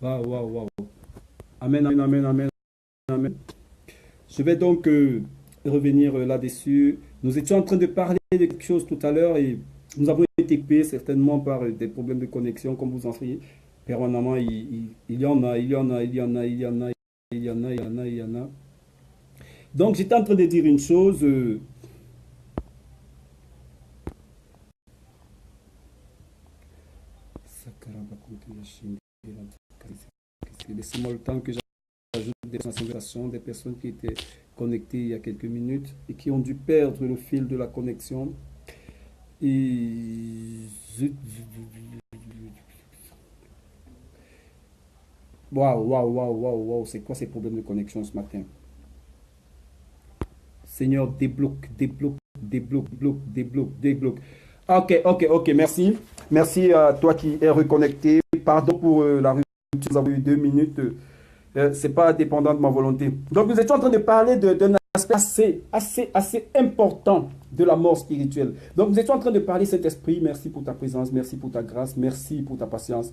Waouh, waouh, waouh. Amen, amen, amen, amen, amen. Je vais donc revenir là-dessus. Nous étions en train de parler de quelque chose tout à l'heure et nous avons été coupés certainement par des problèmes de connexion, comme vous en savez. Permanemment, il y en a, il y en a, il y en a, il y en a, il y en a, il y en a, il y en a. Donc, j'étais en train de dire une chose. Laissez-moi le temps que j'ajoute des sensations des personnes qui étaient connectées il y a quelques minutes et qui ont dû perdre le fil de la connexion. Et... Waouh, waouh, waouh, waouh, waouh, c'est quoi ces problèmes de connexion ce matin? Seigneur, débloque, débloque, débloque, débloque, débloque, débloque. Ok, ok, ok, merci. Merci à toi qui es reconnecté. Pardon pour la rupture, nous avons eu 2 minutes. C'est pas dépendant de ma volonté. Donc, nous étions en train de parler d'un aspect assez important de la mort spirituelle. Donc, nous étions en train de parler, Saint-Esprit, merci pour ta présence, merci pour ta grâce, merci pour ta patience.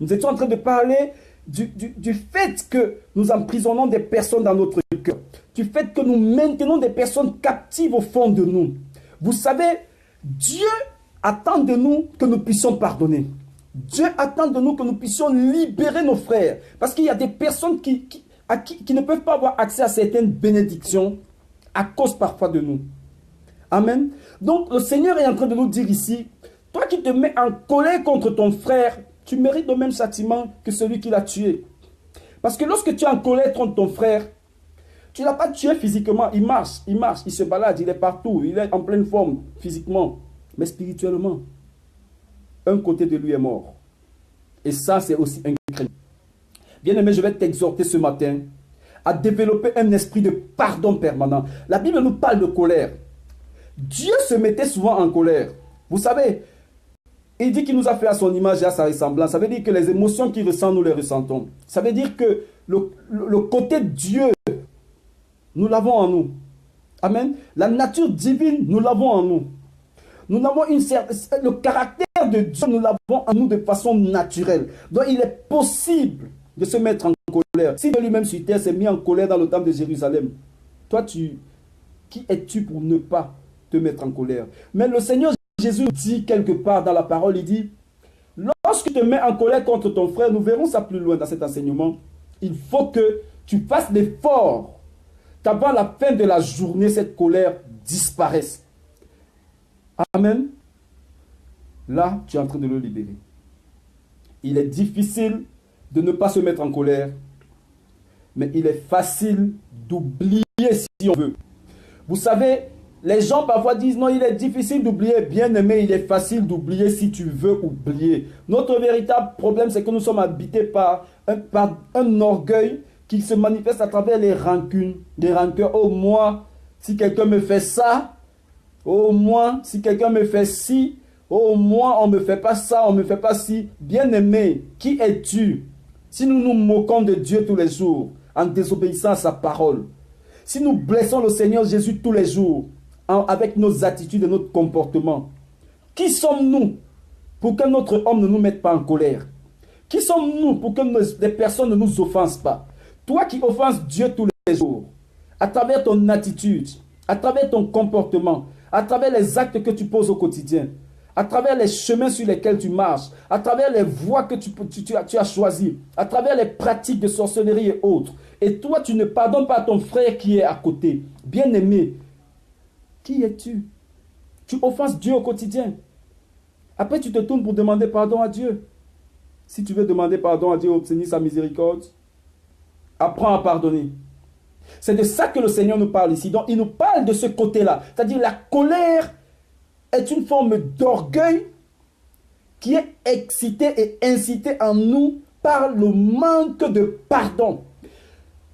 Nous étions en train de parler du fait que nous emprisonnons des personnes dans notre cœur, du fait que nous maintenons des personnes captives au fond de nous. Vous savez, Dieu attend de nous que nous puissions pardonner. Dieu attend de nous que nous puissions libérer nos frères. Parce qu'il y a des personnes qui ne peuvent pas avoir accès à certaines bénédictions à cause parfois de nous. Amen. Donc le Seigneur est en train de nous dire ici, toi qui te mets en colère contre ton frère, tu mérites le même châtiment que celui qui l'a tué. Parce que lorsque tu es en colère contre ton frère, tu ne l'as pas tué physiquement, il marche, il se balade, il est partout, il est en pleine forme physiquement. Mais spirituellement, un côté de lui est mort. Et ça, c'est aussi un crime. Bien-aimé, je vais t'exhorter ce matin à développer un esprit de pardon permanent. La Bible nous parle de colère. Dieu se mettait souvent en colère. Vous savez, il dit qu'il nous a fait à son image et à sa ressemblance. Ça veut dire que les émotions qu'il ressent, nous les ressentons. Ça veut dire que le côté Dieu, nous l'avons en nous. Amen. La nature divine, nous l'avons en nous. Nous avons le caractère de Dieu, nous l'avons en nous de façon naturelle. Donc il est possible de se mettre en colère. Si Dieu lui-même sur terre s'est mis en colère dans le temple de Jérusalem, toi, qui es-tu pour ne pas te mettre en colère? Mais le Seigneur Jésus dit quelque part dans la parole, il dit, lorsque tu te mets en colère contre ton frère, nous verrons ça plus loin dans cet enseignement, il faut que tu fasses l'effort qu'avant la fin de la journée, cette colère disparaisse. Amen. Là, tu es en train de le libérer. Il est difficile de ne pas se mettre en colère, mais il est facile d'oublier si on veut. Vous savez, les gens parfois disent non, il est difficile d'oublier. Bien aimé, il est facile d'oublier si tu veux oublier. Notre véritable problème, c'est que nous sommes habités par un orgueil qui se manifeste à travers les rancunes, les rancœurs. Oh, moi, si quelqu'un me fait ça, oh, moi, si quelqu'un me fait ci, oh, moi, on ne me fait pas ça, on ne me fait pas ci. Bien-aimé, qui es-tu? Si nous nous moquons de Dieu tous les jours, en désobéissant à sa parole, si nous blessons le Seigneur Jésus tous les jours, avec nos attitudes et notre comportement, qui sommes-nous pour que notre homme ne nous mette pas en colère? Qui sommes-nous pour que les personnes ne nous offensent pas? Toi qui offenses Dieu tous les jours, à travers ton attitude, à travers ton comportement, à travers les actes que tu poses au quotidien, à travers les chemins sur lesquels tu marches, à travers les voies que tu as choisies, à travers les pratiques de sorcellerie et autres. Et toi, tu ne pardonnes pas à ton frère qui est à côté. Bien-aimé, qui es-tu? Tu offenses Dieu au quotidien. Après, tu te tournes pour demander pardon à Dieu. Si tu veux demander pardon à Dieu, obtenir sa miséricorde, apprends à pardonner. C'est de ça que le Seigneur nous parle ici. Donc, il nous parle de ce côté-là. C'est-à-dire, la colère est une forme d'orgueil qui est excitée et incitée en nous par le manque de pardon.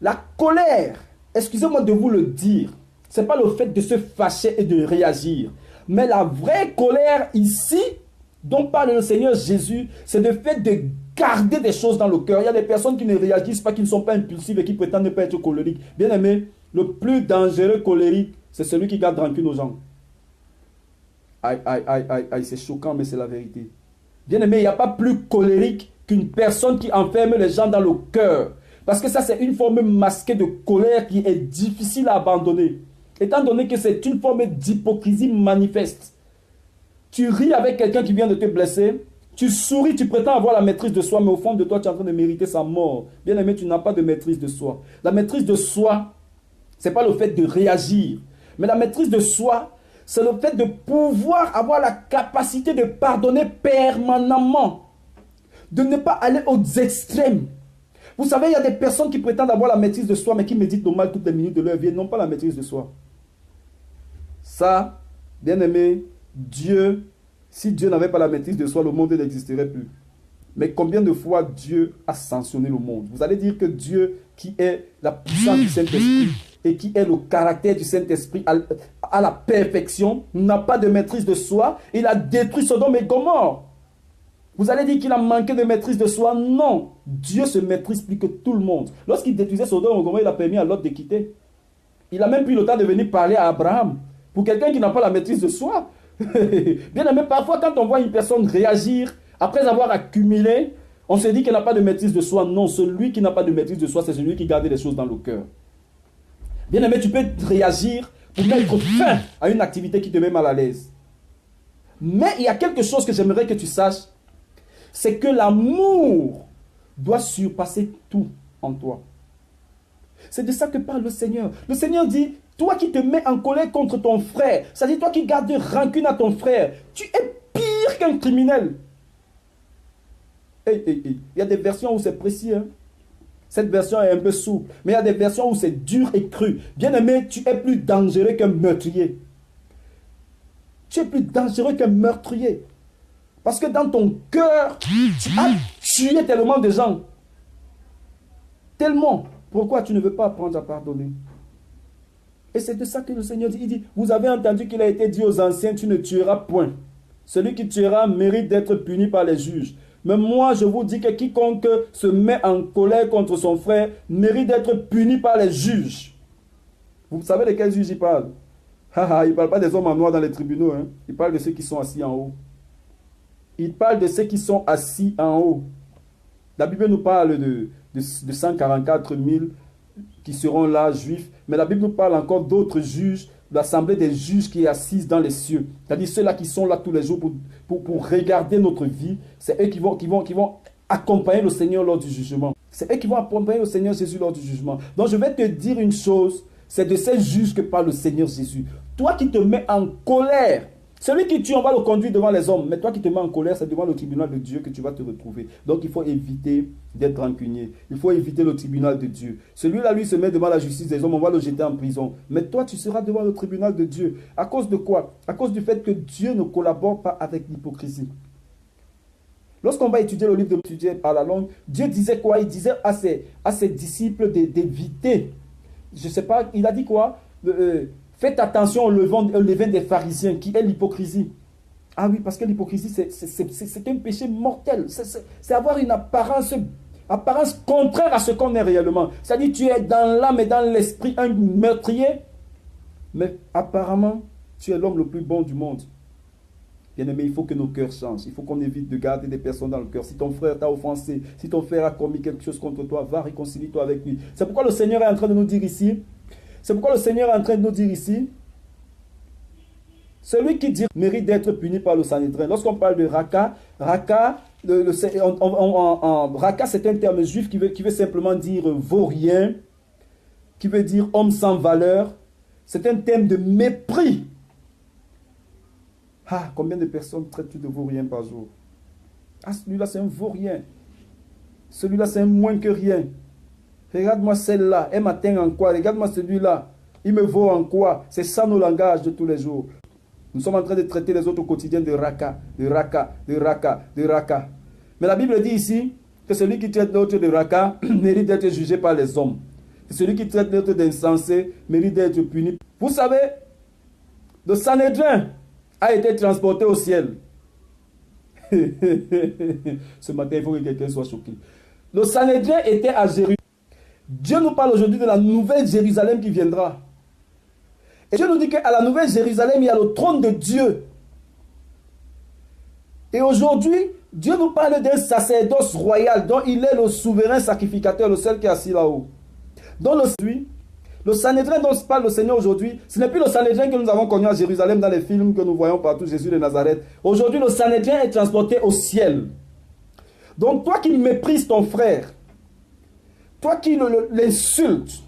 La colère, excusez-moi de vous le dire, ce n'est pas le fait de se fâcher et de réagir. Mais la vraie colère ici, dont parle le Seigneur Jésus, c'est le fait de garder des choses dans le cœur. Il y a des personnes qui ne réagissent pas, qui ne sont pas impulsives et qui prétendent ne pas être colériques. Bien aimé, le plus dangereux colérique, c'est celui qui garde rancune aux gens. Aïe, aïe, aïe, aïe, aïe, c'est choquant, mais c'est la vérité. Bien aimé, il n'y a pas plus colérique qu'une personne qui enferme les gens dans le cœur. Parce que ça, c'est une forme masquée de colère qui est difficile à abandonner. Étant donné que c'est une forme d'hypocrisie manifeste. Tu ris avec quelqu'un qui vient de te blesser. Tu souris, tu prétends avoir la maîtrise de soi, mais au fond de toi, tu es en train de mériter sa mort. Bien aimé, tu n'as pas de maîtrise de soi. La maîtrise de soi, ce n'est pas le fait de réagir. Mais la maîtrise de soi, c'est le fait de pouvoir avoir la capacité de pardonner permanemment. De ne pas aller aux extrêmes. Vous savez, il y a des personnes qui prétendent avoir la maîtrise de soi, mais qui méditent le mal toutes les minutes de leur vie et n'ont pas la maîtrise de soi. Ça, bien aimé, Dieu, si Dieu n'avait pas la maîtrise de soi, le monde n'existerait plus. Mais combien de fois Dieu a sanctionné le monde? Vous allez dire que Dieu, qui est la puissance du Saint-Esprit et qui est le caractère du Saint-Esprit à la perfection, n'a pas de maîtrise de soi. Il a détruit Sodome et Gomorrhe. Vous allez dire qu'il a manqué de maîtrise de soi? Non. Dieu se maîtrise plus que tout le monde. Lorsqu'il détruisait Sodome et Gomorrhe, il a permis à Lot de quitter. Il a même pris le temps de venir parler à Abraham. Pour quelqu'un qui n'a pas la maîtrise de soi. Bien aimé, parfois quand on voit une personne réagir, après avoir accumulé, on se dit qu'elle n'a pas de maîtrise de soi. Non, celui qui n'a pas de maîtrise de soi, c'est celui qui garde les choses dans le cœur. Bien aimé, tu peux réagir pour mettre fin à une activité qui te met mal à l'aise. Mais il y a quelque chose que j'aimerais que tu saches, c'est que l'amour doit surpasser tout en toi. C'est de ça que parle le Seigneur. Le Seigneur dit, toi qui te mets en colère contre ton frère, c'est-à-dire toi qui gardes rancune à ton frère, tu es pire qu'un criminel. Il y a des versions où c'est précis. Hein? Cette version est un peu souple. Mais il y a des versions où c'est dur et cru. Bien aimé, tu es plus dangereux qu'un meurtrier. Tu es plus dangereux qu'un meurtrier. Parce que dans ton cœur, tu as tué tellement de gens. Tellement. Pourquoi tu ne veux pas apprendre à pardonner? Et c'est de ça que le Seigneur dit. Il dit, vous avez entendu qu'il a été dit aux anciens, tu ne tueras point. Celui qui tuera mérite d'être puni par les juges. Mais moi, je vous dis que quiconque se met en colère contre son frère mérite d'être puni par les juges. Vous savez de quels juges il parle? Il ne parle pas des hommes en noir dans les tribunaux. Hein. Il parle de ceux qui sont assis en haut. Il parle de ceux qui sont assis en haut. La Bible nous parle de 144 000 qui seront là, juifs. Mais la Bible nous parle encore d'autres juges, l'assemblée des juges qui est assise dans les cieux. C'est-à-dire ceux-là qui sont là tous les jours pour regarder notre vie. C'est eux qui vont accompagner le Seigneur lors du jugement. C'est eux qui vont accompagner le Seigneur Jésus lors du jugement. Donc je vais te dire une chose, c'est de ces juges que parle le Seigneur Jésus. Toi qui te mets en colère, celui qui tue, on va le conduire devant les hommes. Mais toi qui te mets en colère, c'est devant le tribunal de Dieu que tu vas te retrouver. Donc il faut éviter d'être rancunier. Il faut éviter le tribunal de Dieu. Celui-là, lui, se met devant la justice des hommes. On va le jeter en prison. Mais toi, tu seras devant le tribunal de Dieu. À cause de quoi? À cause du fait que Dieu ne collabore pas avec l'hypocrisie. Lorsqu'on va étudier le livre d'étudier par la langue, Dieu disait quoi? Il disait à ses disciples d'éviter. Je ne sais pas, il a dit quoi? Faites attention au levain des pharisiens, qui est l'hypocrisie. Ah oui, parce que l'hypocrisie, c'est un péché mortel. C'est avoir une apparence contraire à ce qu'on est réellement. C'est-à-dire, tu es dans l'âme et dans l'esprit un meurtrier, mais apparemment, tu es l'homme le plus bon du monde. Bien-aimé, il faut que nos cœurs changent. Il faut qu'on évite de garder des personnes dans le cœur. Si ton frère t'a offensé, si ton frère a commis quelque chose contre toi, va réconcilie-toi avec lui. C'est pourquoi le Seigneur est en train de nous dire ici, celui qui dit mérite d'être puni par le Sanhédrin. Lorsqu'on parle de Raka, Raka c'est un terme juif qui veut simplement dire vaurien, qui veut dire homme sans valeur. C'est un terme de mépris. Ah, combien de personnes traitent-tu de vaurien par jour? Ah, celui-là c'est un vaurien. Celui-là c'est un moins que rien. Regarde-moi celle-là, elle m'atteint en quoi? Regarde-moi celui-là, il me vaut en quoi? C'est ça nos langages de tous les jours. Nous sommes en train de traiter les autres au quotidien de raka, de raka, de raka, de raka. Mais la Bible dit ici que celui qui traite l'autre de raka mérite d'être jugé par les hommes. Et celui qui traite l'autre d'insensé mérite d'être puni. Vous savez, le Sanhédrin a été transporté au ciel. Ce matin, il faut que quelqu'un soit choqué. Le Sanhédrin était à Jérusalem. Dieu nous parle aujourd'hui de la nouvelle Jérusalem qui viendra. Et Dieu nous dit qu'à la nouvelle Jérusalem, il y a le trône de Dieu. Et aujourd'hui, Dieu nous parle d'un sacerdoce royal dont il est le souverain sacrificateur, le seul qui est assis là-haut. Donc le Sanhédrin dont parle le Seigneur aujourd'hui, ce n'est plus le Sanhédrin que nous avons connu à Jérusalem dans les films que nous voyons partout, Jésus de Nazareth. Aujourd'hui, le Sanhédrin est transporté au ciel. Donc toi qui méprises ton frère, toi qui l'insultes,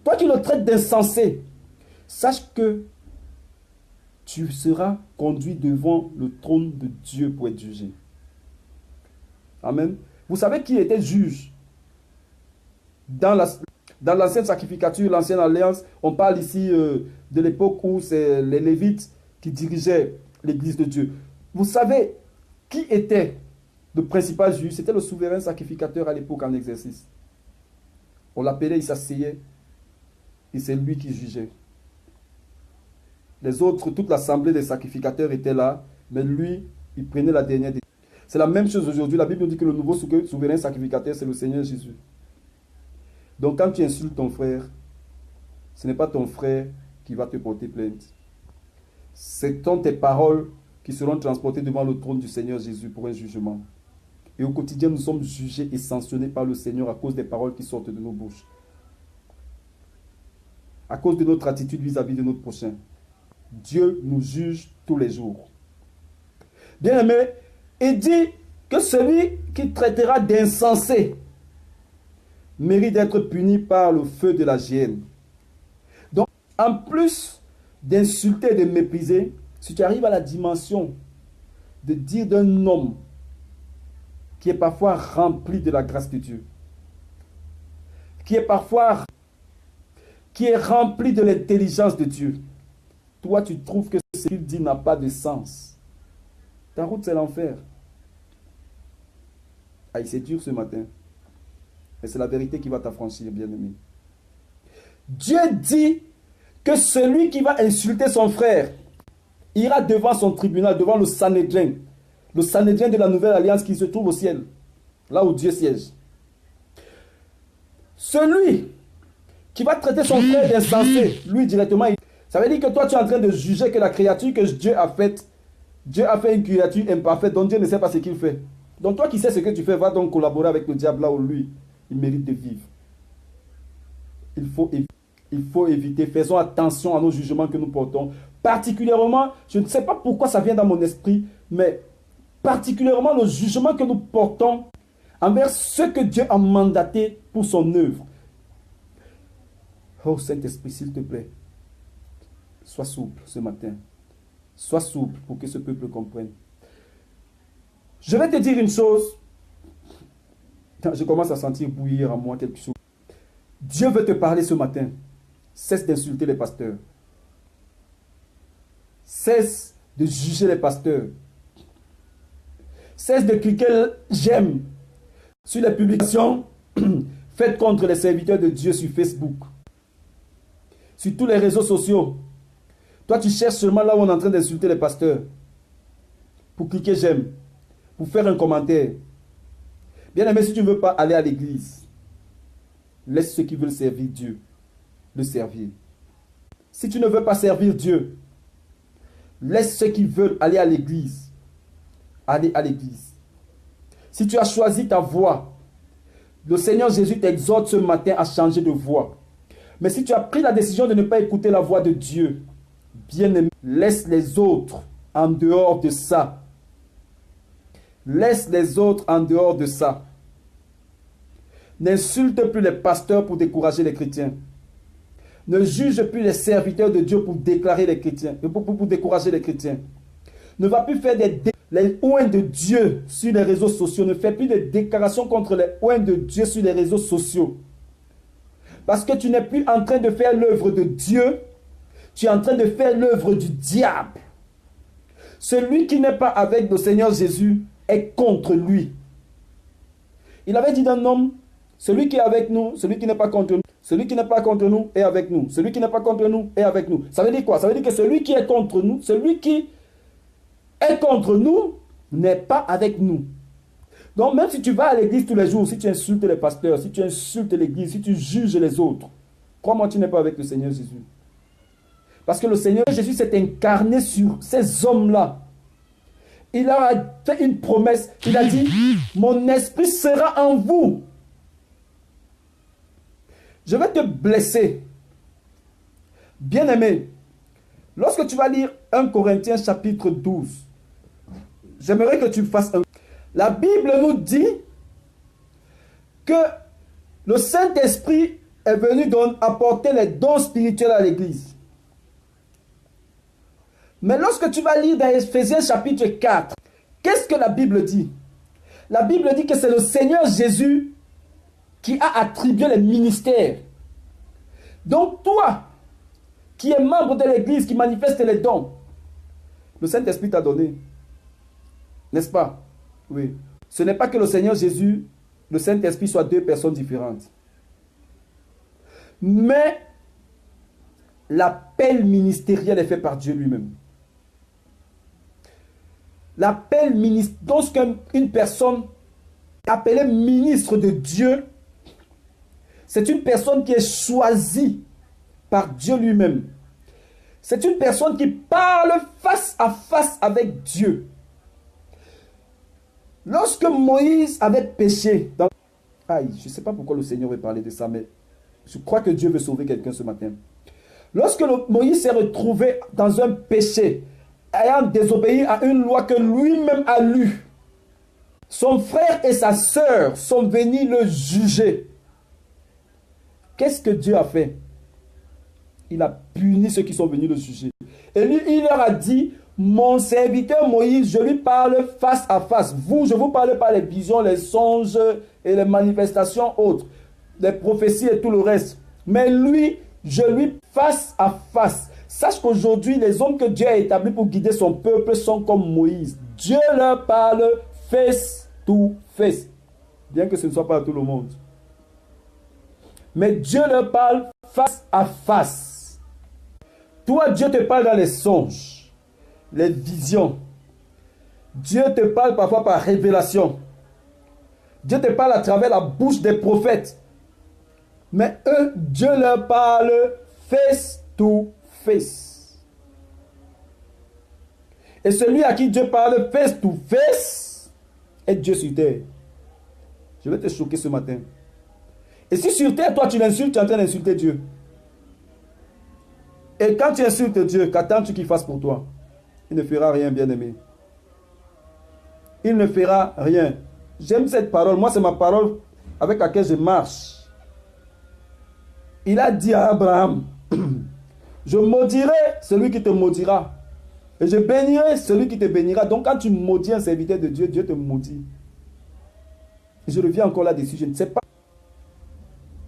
toi qui le traites d'insensé, sache que tu seras conduit devant le trône de Dieu pour être jugé. Amen. Vous savez qui était juge dans l'ancienne sacrificature, l'ancienne alliance? On parle ici de l'époque où c'est les Lévites qui dirigeaient l'église de Dieu. Vous savez qui était le principal juge? C'était le souverain sacrificateur à l'époque en exercice. On l'appelait, il s'asseyait et c'est lui qui jugeait. Les autres, toute l'assemblée des sacrificateurs était là, mais lui, il prenait la dernière décision. C'est la même chose aujourd'hui. La Bible nous dit que le nouveau souverain sacrificateur, c'est le Seigneur Jésus. Donc quand tu insultes ton frère, ce n'est pas ton frère qui va te porter plainte. Ce sont tes paroles qui seront transportées devant le trône du Seigneur Jésus pour un jugement. Et au quotidien, nous sommes jugés et sanctionnés par le Seigneur à cause des paroles qui sortent de nos bouches. À cause de notre attitude vis-à-vis de notre prochain. Dieu nous juge tous les jours. Bien-aimé, il dit que celui qui traitera d'insensé mérite d'être puni par le feu de la géhenne. Donc, en plus d'insulter et de mépriser, si tu arrives à la dimension de dire d'un homme qui est parfois rempli de la grâce de Dieu, qui est rempli de l'intelligence de Dieu, toi tu trouves que ce qu'il dit n'a pas de sens. Ta route c'est l'enfer. Aïe, c'est dur ce matin. Mais c'est la vérité qui va t'affranchir, bien-aimé. Dieu dit que celui qui va insulter son frère ira devant son tribunal, devant le Sanhédrin de la nouvelle alliance qui se trouve au ciel, là où Dieu siège. Celui qui va traiter son frère d'insensé, lui directement, ça veut dire que toi tu es en train de juger que la créature que Dieu a faite, Dieu a fait une créature imparfaite dont Dieu ne sait pas ce qu'il fait. Donc toi qui sais ce que tu fais, va donc collaborer avec le diable là où lui, il mérite de vivre. Il faut éviter, faisons attention à nos jugements que nous portons. Particulièrement, je ne sais pas pourquoi ça vient dans mon esprit, mais particulièrement le jugement que nous portons envers ce que Dieu a mandaté pour son œuvre. Oh Saint-Esprit, s'il te plaît, sois souple ce matin. Sois souple pour que ce peuple comprenne. Je vais te dire une chose. Je commence à sentir bouillir en moi quelque chose. Dieu veut te parler ce matin. Cesse d'insulter les pasteurs. Cesse de juger les pasteurs. Cesse de cliquer j'aime sur les publications faites contre les serviteurs de Dieu sur Facebook. Sur tous les réseaux sociaux. Toi, tu cherches seulement là où on est en train d'insulter les pasteurs. Pour cliquer j'aime. Pour faire un commentaire. Bien aimé, si tu ne veux pas aller à l'église, laisse ceux qui veulent servir Dieu le servir. Si tu ne veux pas servir Dieu, laisse ceux qui veulent aller à l'église aller à l'église. Si tu as choisi ta voie, le Seigneur Jésus t'exhorte ce matin à changer de voie. Mais si tu as pris la décision de ne pas écouter la voix de Dieu, bien-aimé, laisse les autres en dehors de ça. Laisse les autres en dehors de ça. N'insulte plus les pasteurs pour décourager les chrétiens. Ne juge plus les serviteurs de Dieu pour déclarer les chrétiens, pour décourager les chrétiens. Ne va plus faire les oints de Dieu sur les réseaux sociaux. Ne fais plus de déclarations contre les oints de Dieu sur les réseaux sociaux. Parce que tu n'es plus en train de faire l'œuvre de Dieu. Tu es en train de faire l'œuvre du diable. Celui qui n'est pas avec le Seigneur Jésus est contre lui. Il avait dit d'un homme, celui qui est avec nous, celui qui n'est pas contre nous, celui qui n'est pas contre nous est avec nous. Celui qui n'est pas contre nous est avec nous. Ça veut dire quoi? Ça veut dire que celui qui est contre nous, celui qui est contre nous n'est pas avec nous. Donc même si tu vas à l'église tous les jours, si tu insultes les pasteurs, si tu insultes l'église, si tu juges les autres, crois-moi, tu n'es pas avec le Seigneur Jésus. Parce que le Seigneur Jésus s'est incarné sur ces hommes-là. il leur a fait une promesse. Il a dit, mon esprit sera en vous. Je vais te blesser. Bien-aimé, lorsque tu vas lire 1 Corinthiens chapitre 12, j'aimerais que tu fasses un... La Bible nous dit que le Saint-Esprit est venu apporter les dons spirituels à l'Église. Mais lorsque tu vas lire dans Ephésiens chapitre 4, qu'est-ce que la Bible dit? La Bible dit que c'est le Seigneur Jésus qui a attribué les ministères. Donc toi, qui es membre de l'Église, qui manifeste les dons, le Saint-Esprit t'a donné. N'est-ce pas? Oui. Ce n'est pas que le Seigneur Jésus, le Saint-Esprit soient deux personnes différentes. Mais l'appel ministériel est fait par Dieu lui-même. L'appel ministériel, lorsqu'une personne appelée ministre de Dieu, c'est une personne qui est choisie par Dieu lui-même. C'est une personne qui parle face à face avec Dieu. Lorsque Moïse avait péché, je ne sais pas pourquoi le Seigneur veut parler de ça, mais je crois que Dieu veut sauver quelqu'un ce matin. Lorsque Moïse s'est retrouvé dans un péché, ayant désobéi à une loi que lui-même a lue, son frère et sa sœur sont venus le juger. Qu'est-ce que Dieu a fait? Il a puni ceux qui sont venus le juger. Et lui, il leur a dit, mon serviteur Moïse, je lui parle face à face. Vous, je vous parle par les visions, les songes et les manifestations autres, les prophéties et tout le reste. Mais lui, je lui face à face. Sache qu'aujourd'hui, les hommes que Dieu a établis pour guider son peuple sont comme Moïse. Dieu leur parle face to face. Bien que ce ne soit pas à tout le monde. Mais Dieu leur parle face à face. Toi, Dieu te parle dans les songes, les visions. Dieu te parle parfois par révélation. Dieu te parle à travers la bouche des prophètes. Mais eux, Dieu leur parle face to face. Et celui à qui Dieu parle face to face est Dieu sur terre. Je vais te choquer ce matin. Et si sur terre, toi, tu l'insultes, tu es en train d'insulter Dieu. Et quand tu insultes Dieu, qu'attends-tu qu'il fasse pour toi? Il ne fera rien, bien-aimé. Il ne fera rien. J'aime cette parole. Moi, c'est ma parole avec laquelle je marche. Il a dit à Abraham, je maudirai celui qui te maudira. Et je bénirai celui qui te bénira. Donc, quand tu maudis un serviteur de Dieu, Dieu te maudit. Et je reviens encore là-dessus. Je ne sais pas.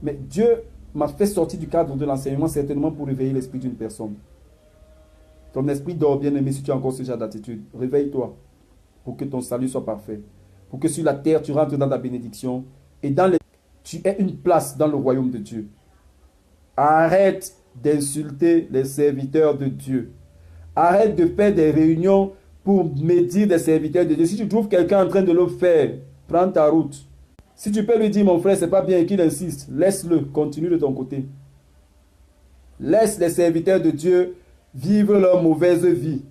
Mais Dieu m'a fait sortir du cadre de l'enseignement certainement pour réveiller l'esprit d'une personne. Ton esprit dort, bien-aimé, si tu as encore ce genre d'attitude. Réveille-toi pour que ton salut soit parfait. Pour que sur la terre, tu rentres dans la bénédiction. Et tu aies une place dans le royaume de Dieu. Arrête d'insulter les serviteurs de Dieu. Arrête de faire des réunions pour médire des serviteurs de Dieu. Si tu trouves quelqu'un en train de le faire, prends ta route. Si tu peux lui dire, mon frère, c'est pas bien et qu'il insiste, laisse-le, continue de ton côté. Laisse les serviteurs de Dieu vivre leur mauvaise vie.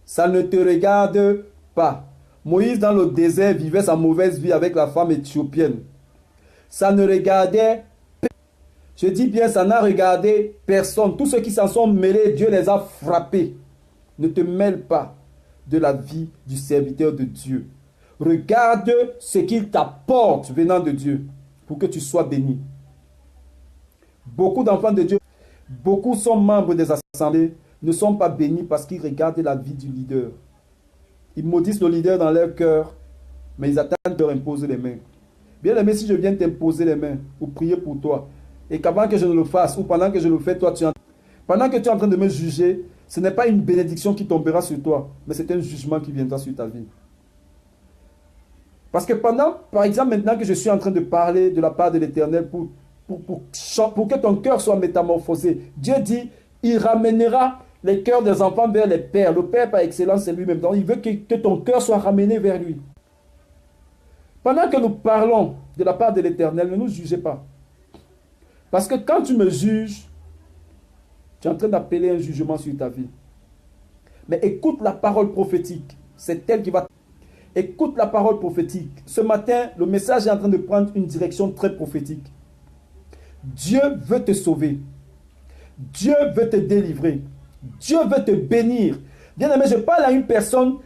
Ça ne te regarde pas. Moïse, dans le désert, vivait sa mauvaise vie avec la femme éthiopienne. Ça ne regardait pas. Je dis bien, ça n'a regardé personne. Tous ceux qui s'en sont mêlés, Dieu les a frappés. Ne te mêle pas de la vie du serviteur de Dieu. Regarde ce qu'il t'apporte venant de Dieu pour que tu sois béni. Beaucoup d'enfants de Dieu, beaucoup sont membres des assemblées, ne sont pas bénis parce qu'ils regardent la vie du leader. Ils maudissent le leader dans leur cœur, mais ils attendent de leur imposer les mains. Bien aimé, si je viens t'imposer les mains ou prier pour toi, et qu'avant que je ne le fasse, ou pendant que je le fais, pendant que tu es en train de me juger, ce n'est pas une bénédiction qui tombera sur toi, mais c'est un jugement qui viendra sur ta vie. Parce que par exemple, maintenant que je suis en train de parler de la part de l'Éternel pour que ton cœur soit métamorphosé, Dieu dit, il ramènera les cœurs des enfants vers les pères. Le Père par excellence, c'est lui-même. Donc, il veut que ton cœur soit ramené vers lui. Pendant que nous parlons de la part de l'Éternel, ne nous jugez pas. Parce que quand tu me juges, tu es en train d'appeler un jugement sur ta vie. Mais écoute la parole prophétique. C'est elle qui va... Écoute la parole prophétique. Ce matin, le message est en train de prendre une direction très prophétique. Dieu veut te sauver. Dieu veut te délivrer. Dieu veut te bénir. Bien-aimé, je parle à une personne.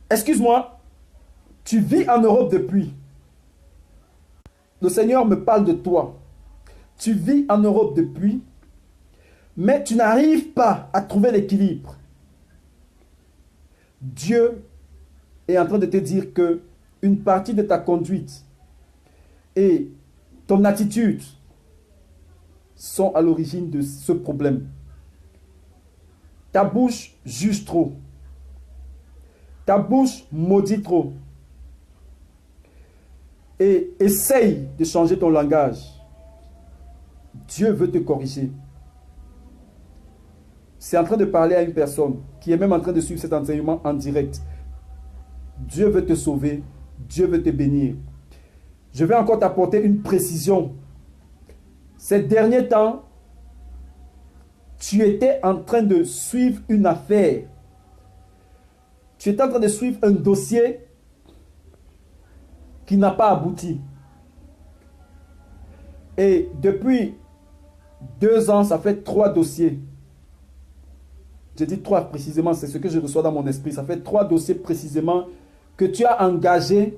Excuse-moi, tu vis en Europe depuis. Le Seigneur me parle de toi. Tu vis en Europe depuis, mais tu n'arrives pas à trouver l'équilibre. Dieu est en train de te dire que une partie de ta conduite et ton attitude sont à l'origine de ce problème. Ta bouche juge trop. Ta bouche maudit trop. Et essaye de changer ton langage. Dieu veut te corriger. C'est en train de parler à une personne qui est même en train de suivre cet enseignement en direct. Dieu veut te sauver. Dieu veut te bénir. Je vais encore t'apporter une précision. Ces derniers temps, tu étais en train de suivre une affaire. Tu étais en train de suivre un dossier qui n'a pas abouti. Et depuis 2 ans, ça fait 3 dossiers. Je dis 3 précisément, c'est ce que je reçois dans mon esprit. Ça fait 3 dossiers précisément que tu as engagés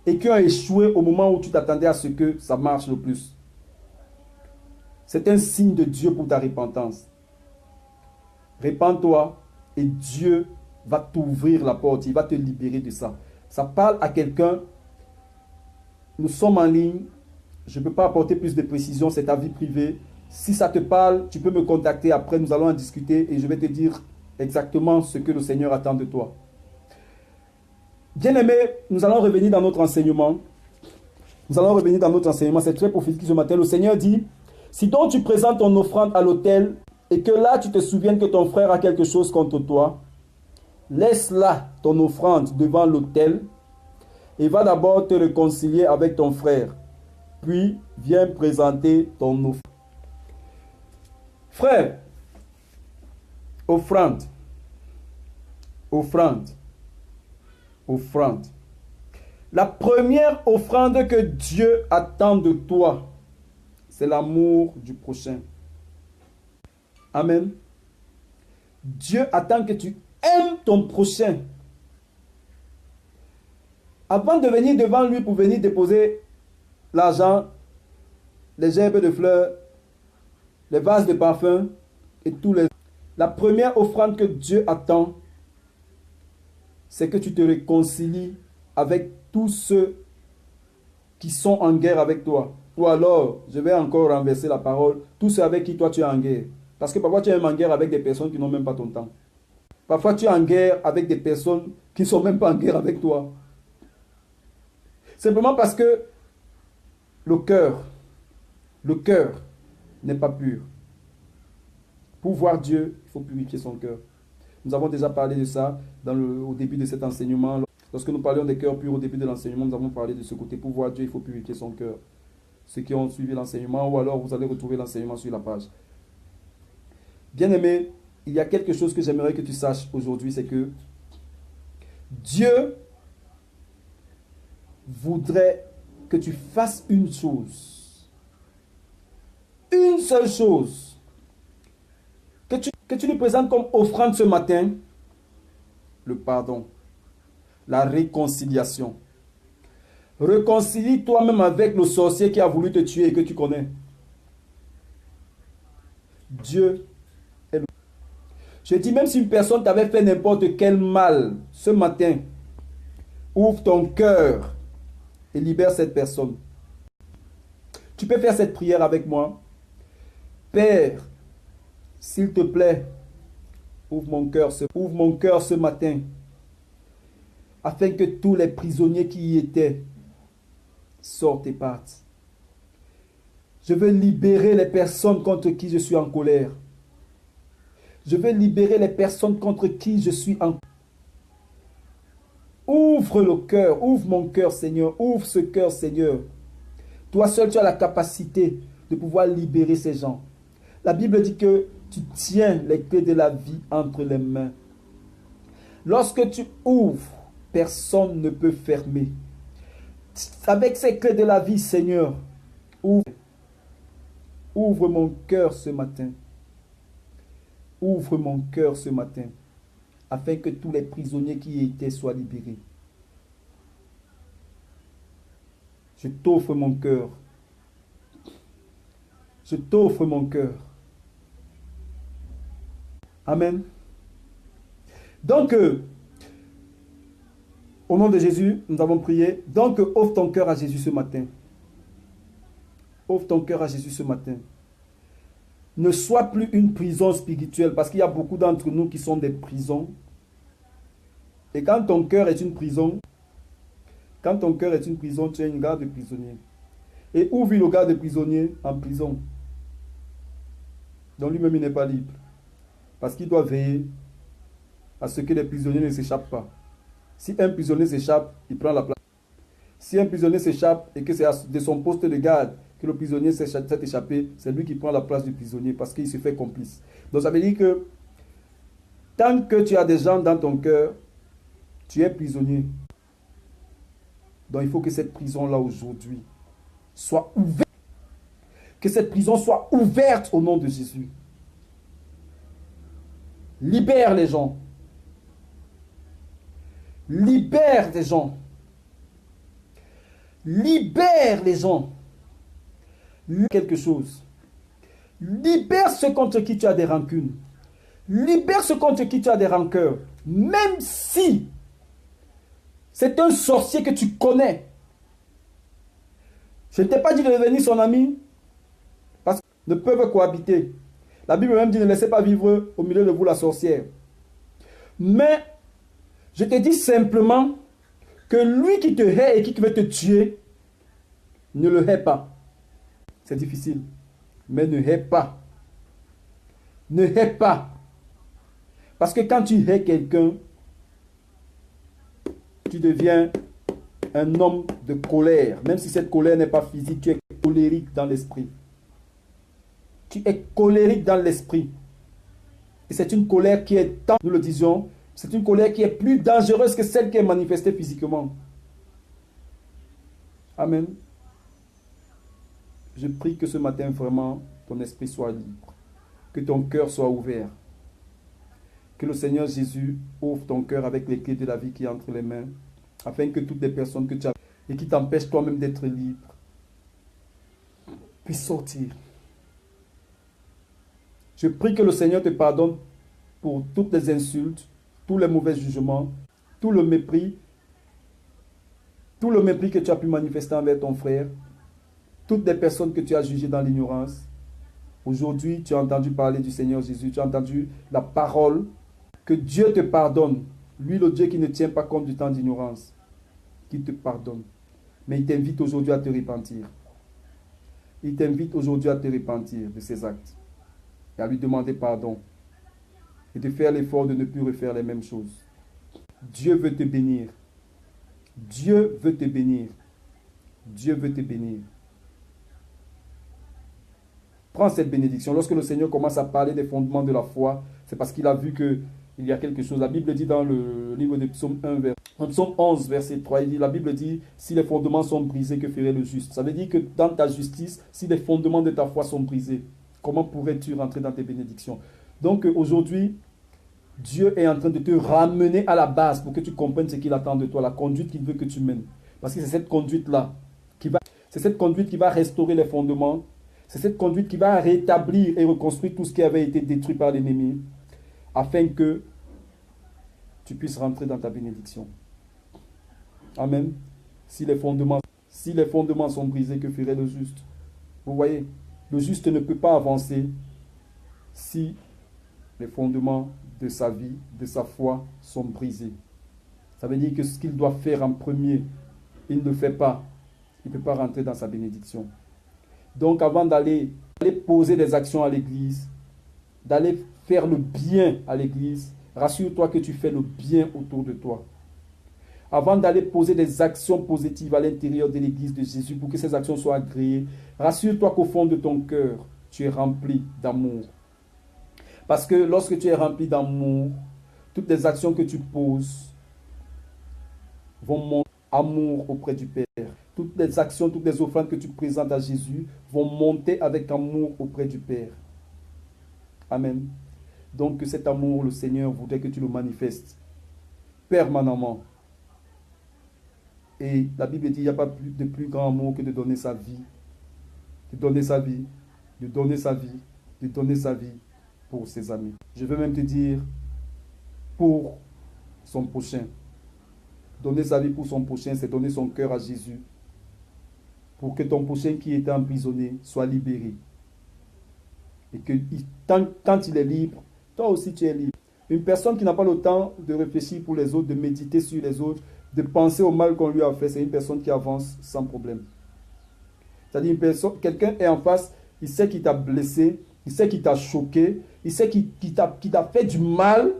et qui ont échoué au moment où tu t'attendais à ce que ça marche le plus. C'est un signe de Dieu pour ta repentance. Répands-toi et Dieu va t'ouvrir la porte. Il va te libérer de ça. Ça parle à quelqu'un. Nous sommes en ligne. Je ne peux pas apporter plus de précisions. C'est ta vie privée. Si ça te parle, tu peux me contacter après. Nous allons en discuter et je vais te dire exactement ce que le Seigneur attend de toi. Bien-aimé, nous allons revenir dans notre enseignement. C'est très prophétique ce matin. Le Seigneur dit: si donc tu présentes ton offrande à l'autel et que là tu te souviennes que ton frère a quelque chose contre toi, laisse là ton offrande devant l'autel et va d'abord te réconcilier avec ton frère. Puis viens présenter ton offrande. Frère, offrande. La première offrande que Dieu attend de toi, c'est l'amour du prochain. Amen. Dieu attend que tu aimes ton prochain. Avant de venir devant lui pour venir déposer l'argent, les gerbes de fleurs, les vases de parfum et tous les... La première offrande que Dieu attend, c'est que tu te réconcilies avec tous ceux qui sont en guerre avec toi. Ou alors, je vais encore renverser la parole, tous ceux avec qui toi tu es en guerre. Parce que parfois tu es en guerre avec des personnes qui n'ont même pas ton temps. Parfois tu es en guerre avec des personnes qui ne sont même pas en guerre avec toi. Simplement parce que le cœur n'est pas pur. Pour voir Dieu, il faut purifier son cœur. Nous avons déjà parlé de ça au début de cet enseignement. Lorsque nous parlions des cœurs purs au début de l'enseignement, nous avons parlé de ce côté. Pour voir Dieu, il faut purifier son cœur. Ceux qui ont suivi l'enseignement, ou alors vous allez retrouver l'enseignement sur la page. Bien-aimé, il y a quelque chose que j'aimerais que tu saches aujourd'hui, c'est que Dieu voudrait que tu fasses une chose. Une seule chose. Que tu lui présentes comme offrande ce matin. Le pardon. La réconciliation. Réconcilie toi-même avec le sorcier qui a voulu te tuer et que tu connais. Dieu est le... Je dis, même si une personne t'avait fait n'importe quel mal ce matin, ouvre ton cœur et libère cette personne. Tu peux faire cette prière avec moi. Père, s'il te plaît, ouvre mon cœur ce matin, afin que tous les prisonniers qui y étaient sortent et partent. Je veux libérer les personnes contre qui je suis en colère. Je veux libérer les personnes contre qui je suis en colère. Ouvre le cœur, ouvre mon cœur, Seigneur, ouvre ce cœur, Seigneur. Toi seul, tu as la capacité de pouvoir libérer ces gens. La Bible dit que tu tiens les clés de la vie entre les mains. Lorsque tu ouvres, personne ne peut fermer. Avec ces clés de la vie, Seigneur, ouvre mon cœur ce matin. Ouvre mon cœur ce matin, afin que tous les prisonniers qui y étaient soient libérés. Je t'offre mon cœur. Je t'offre mon cœur. Amen. Donc, au nom de Jésus, nous avons prié. Donc, offre ton cœur à Jésus ce matin. Offre ton cœur à Jésus ce matin. Ne sois plus une prison spirituelle, parce qu'il y a beaucoup d'entre nous qui sont des prisons. Et quand ton cœur est une prison, tu es une garde de prisonnier. Et où vit le garde de prisonnier? En prison. Donc lui-même, il n'est pas libre. Parce qu'il doit veiller à ce que les prisonniers ne s'échappent pas. Si un prisonnier s'échappe, il prend la place. Si un prisonnier s'échappe et que c'est de son poste de garde que le prisonnier s'est échappé, c'est lui qui prend la place du prisonnier parce qu'il se fait complice. Donc ça veut dire que tant que tu as des gens dans ton cœur, tu es prisonnier. Donc il faut que cette prison-là aujourd'hui soit ouverte. Que cette prison soit ouverte au nom de Jésus. Libère les gens. Libère les gens. Libère les gens. Quelque chose. Libère ceux contre qui tu as des rancunes. Libère ceux contre qui tu as des rancœurs. Même si c'est un sorcier que tu connais. Je ne t'ai pas dit de devenir son ami. Parce qu'ils ne peuvent cohabiter. La Bible même dit ne laissez pas vivre au milieu de vous la sorcière. Mais je te dis simplement que lui qui te hait et qui veut te tuer, ne le hait pas. C'est difficile. Mais ne hais pas. Ne hais pas. Parce que quand tu hais quelqu'un, tu deviens un homme de colère. Même si cette colère n'est pas physique, tu es colérique dans l'esprit. Tu es colérique dans l'esprit. Et c'est une colère qui est, nous le disions, c'est une colère qui est plus dangereuse que celle qui est manifestée physiquement. Amen. Je prie que ce matin, vraiment, ton esprit soit libre. Que ton cœur soit ouvert. Que le Seigneur Jésus ouvre ton cœur avec les clés de la vie qui entrent les mains, afin que toutes les personnes que tu as et qui t'empêchent toi-même d'être libre puissent sortir. Je prie que le Seigneur te pardonne pour toutes les insultes, tous les mauvais jugements, tout le mépris que tu as pu manifester envers ton frère, toutes les personnes que tu as jugées dans l'ignorance. Aujourd'hui, tu as entendu parler du Seigneur Jésus, tu as entendu la parole. Que Dieu te pardonne. Lui, le Dieu qui ne tient pas compte du temps d'ignorance, qui te pardonne. Mais il t'invite aujourd'hui à te repentir. Il t'invite aujourd'hui à te repentir de ses actes et à lui demander pardon et de faire l'effort de ne plus refaire les mêmes choses. Dieu veut te bénir. Dieu veut te bénir. Dieu veut te bénir. Prends cette bénédiction. Lorsque le Seigneur commence à parler des fondements de la foi, c'est parce qu'il a vu qu'il y a quelque chose. La Bible dit dans le livre de Psaume 1, Psaume 11, verset 3, la Bible dit, si les fondements sont brisés, que ferait le juste? Ça veut dire que dans ta justice, si les fondements de ta foi sont brisés, comment pourrais-tu rentrer dans tes bénédictions? Donc aujourd'hui, Dieu est en train de te ramener à la base pour que tu comprennes ce qu'il attend de toi, la conduite qu'il veut que tu mènes. Parce que c'est cette conduite-là qui va restaurer les fondements. C'est cette conduite qui va rétablir et reconstruire tout ce qui avait été détruit par l'ennemi, afin que tu puisses rentrer dans ta bénédiction. Amen. Si les fondements sont brisés, que ferait le juste? Vous voyez, le juste ne peut pas avancer si les fondements de sa vie, de sa foi sont brisés. Ça veut dire que ce qu'il doit faire en premier, il ne le fait pas. Il ne peut pas rentrer dans sa bénédiction. Donc avant d'aller poser des actions à l'église, d'aller faire le bien à l'église, rassure-toi que tu fais le bien autour de toi. Avant d'aller poser des actions positives à l'intérieur de l'église de Jésus pour que ces actions soient agréées, rassure-toi qu'au fond de ton cœur, tu es rempli d'amour. Parce que lorsque tu es rempli d'amour, toutes les actions que tu poses vont montrer amour auprès du Père. Toutes les actions, toutes les offrandes que tu présentes à Jésus vont monter avec amour auprès du Père. Amen. Donc cet amour, le Seigneur voudrait que tu le manifestes permanemment. Et la Bible dit, il n'y a pas de plus grand amour que de donner sa vie. De donner sa vie, de donner sa vie, de donner sa vie pour ses amis. Je veux même te dire, pour son prochain. Donner sa vie pour son prochain, c'est donner son cœur à Jésus. Pour que ton prochain qui était emprisonné soit libéré. Et que quand il est libre, toi aussi tu es libre. Une personne qui n'a pas le temps de réfléchir pour les autres, de méditer sur les autres, de penser au mal qu'on lui a fait, c'est une personne qui avance sans problème. C'est-à-dire une personne, quelqu'un est en face, il sait qu'il t'a blessé, il sait qu'il t'a choqué, il sait qu'il t'a fait du mal,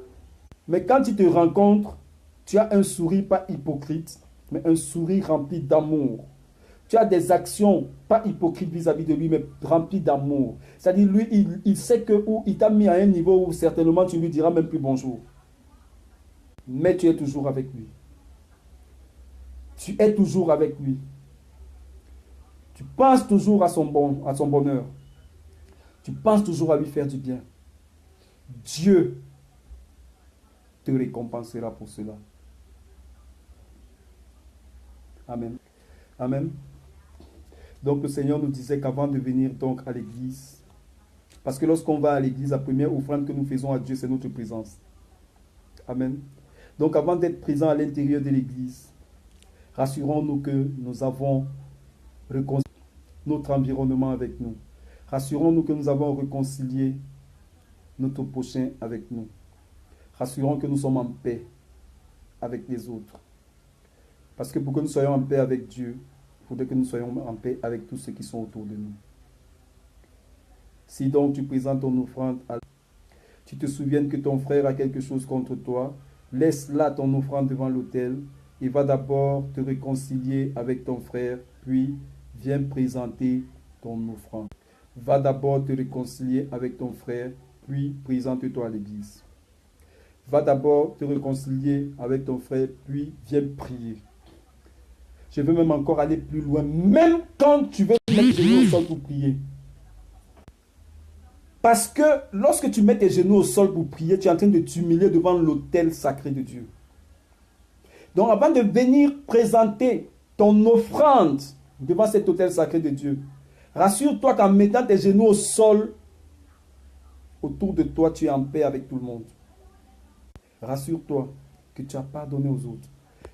mais quand il te rencontre, tu as un sourire pas hypocrite, mais un sourire rempli d'amour. Tu as des actions pas hypocrites vis-à-vis de lui, mais remplies d'amour. C'est-à-dire, lui, il sait que il t'a mis à un niveau où certainement tu ne lui diras même plus bonjour. Mais tu es toujours avec lui. Tu es toujours avec lui. Tu penses toujours à son bonheur. Tu penses toujours à lui faire du bien. Dieu te récompensera pour cela. Amen. Amen. Donc le Seigneur nous disait qu'avant de venir donc à l'église, parce que lorsqu'on va à l'église, la première offrande que nous faisons à Dieu, c'est notre présence. Amen. Donc avant d'être présent à l'intérieur de l'église, rassurons-nous que nous avons réconcilié notre environnement avec nous. Rassurons-nous que nous avons réconcilié notre prochain avec nous. Rassurons que nous sommes en paix avec les autres. Parce que pour que nous soyons en paix avec Dieu, il faudrait que nous soyons en paix avec tous ceux qui sont autour de nous. Si donc tu présentes ton offrande, tu te souviens que ton frère a quelque chose contre toi, laisse là ton offrande devant l'autel et va d'abord te réconcilier avec ton frère, puis viens présenter ton offrande. Va d'abord te réconcilier avec ton frère, puis présente-toi à l'église. Va d'abord te réconcilier avec ton frère, puis viens prier. Je veux même encore aller plus loin, même quand tu veux mettre tes genoux au sol pour prier. Parce que lorsque tu mets tes genoux au sol pour prier, tu es en train de t'humilier devant l'autel sacré de Dieu. Donc avant de venir présenter ton offrande devant cet autel sacré de Dieu, rassure-toi qu'en mettant tes genoux au sol, autour de toi, tu es en paix avec tout le monde. Rassure-toi que tu as pardonné aux autres.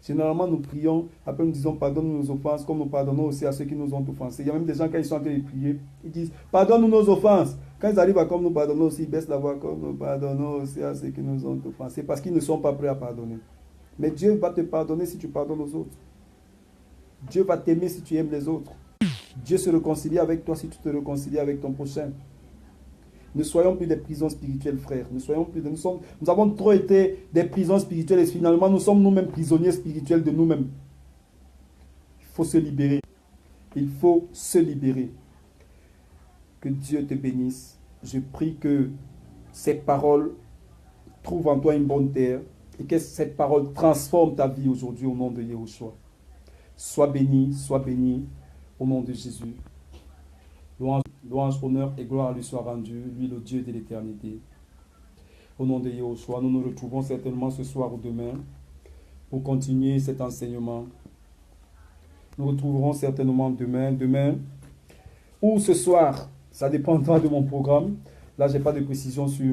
Généralement, nous prions, après nous disons pardonne-nous nos offenses, comme nous pardonnons aussi à ceux qui nous ont offensés. Il y a même des gens, quand ils sont en train de prier, ils disent pardonne-nous nos offenses. Quand ils arrivent à comme nous pardonnons aussi, ils baissent la voix comme nous pardonnons aussi à ceux qui nous ont offensés, parce qu'ils ne sont pas prêts à pardonner. Mais Dieu va te pardonner si tu pardonnes aux autres. Dieu va t'aimer si tu aimes les autres. Dieu se réconcilie avec toi si tu te réconcilies avec ton prochain. Ne soyons plus des prisons spirituelles, frères. Nous avons trop été des prisons spirituelles et finalement nous sommes nous-mêmes prisonniers spirituels de nous-mêmes. Il faut se libérer. Il faut se libérer. Que Dieu te bénisse. Je prie que ces paroles trouvent en toi une bonne terre et que cette parole transforme ta vie aujourd'hui au nom de Yahushua. Sois béni au nom de Jésus. Louange, honneur et gloire lui soit rendue, lui le Dieu de l'éternité. Au nom de Yahushua, nous nous retrouvons certainement ce soir ou demain pour continuer cet enseignement. Nous retrouverons certainement demain ou ce soir, ça dépendra de mon programme. Là, je n'ai pas de précision sur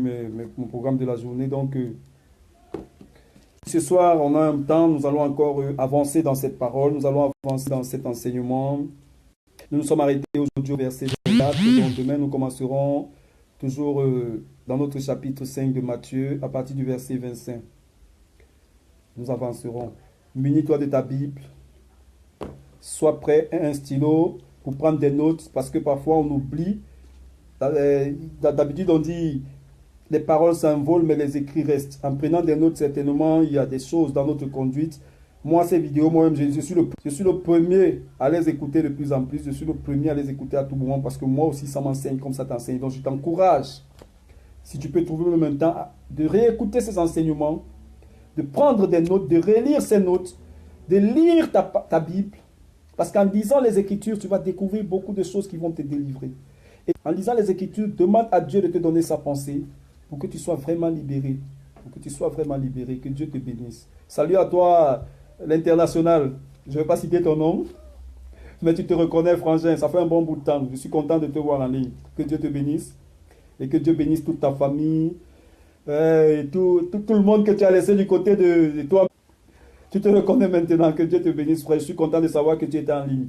mon programme de la journée. Donc, ce soir, on a un temps, nous allons encore avancer dans cette parole, nous allons avancer dans cet enseignement. Nous nous sommes arrêtés aujourd'hui au verset 24, et donc demain nous commencerons toujours dans notre chapitre 5 de Matthieu, à partir du verset 25. Nous avancerons. Munis-toi de ta Bible, sois prêt à un stylo pour prendre des notes, parce que parfois on oublie. D'habitude on dit les paroles s'envolent mais les écrits restent. En prenant des notes, certainement il y a des choses dans notre conduite. Moi, ces vidéos, moi-même, je suis le premier à les écouter de plus en plus. Je suis le premier à les écouter à tout moment parce que moi aussi, ça m'enseigne comme ça t'enseigne. Donc, je t'encourage, si tu peux trouver même un temps, de réécouter ces enseignements de prendre des notes, de relire ces notes, de lire ta Bible. Parce qu'en lisant les Écritures, tu vas découvrir beaucoup de choses qui vont te délivrer. Et en lisant les Écritures, demande à Dieu de te donner sa pensée pour que tu sois vraiment libéré. Pour que tu sois vraiment libéré. Que Dieu te bénisse. Salut à toi, l'international. Je ne vais pas citer ton nom, mais tu te reconnais, frangin. Ça fait un bon bout de temps. Je suis content de te voir en ligne. Que Dieu te bénisse. Et que Dieu bénisse toute ta famille. Et tout le monde que tu as laissé du côté de toi. Tu te reconnais maintenant. Que Dieu te bénisse, frère. Je suis content de savoir que tu étais en ligne.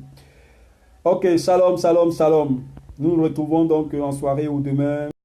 Ok, shalom, shalom, shalom. Nous nous retrouvons donc en soirée ou demain.